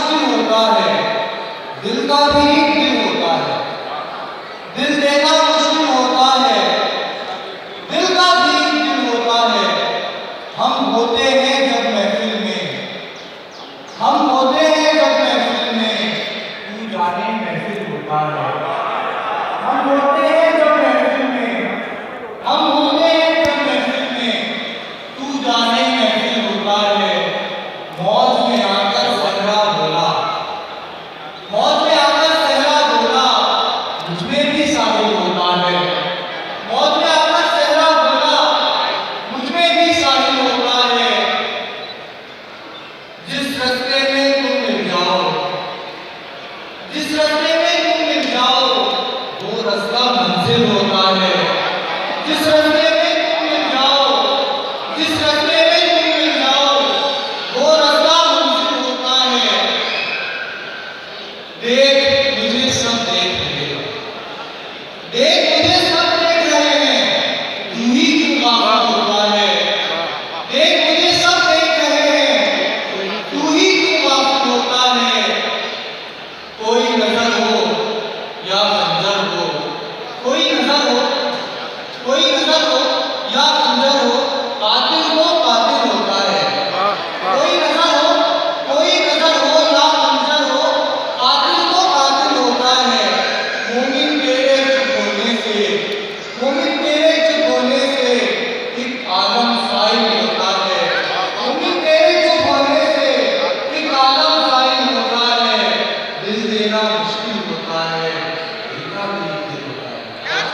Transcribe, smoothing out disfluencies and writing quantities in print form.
मुश्किल होता है, दिल का भी दिल होता है। दिल देना मुश्किल होता है, दिल का भी दिल होता है। हम होते हैं जब महफिल में, हम होते हैं जब महफिल में, तू जाने महफिल होता है। हम होते हैं जब महफिल में, हम होते हैं जब महफिल में, तू जाने महफिल होता है। मौज में आकर सहरा बोला, मौज में आकर सहरा बोला, मुझमें भी साहिल होता है। मौज में आकर सहरा बोला, मुझमें भी साहिल होता है। जिस रस्ते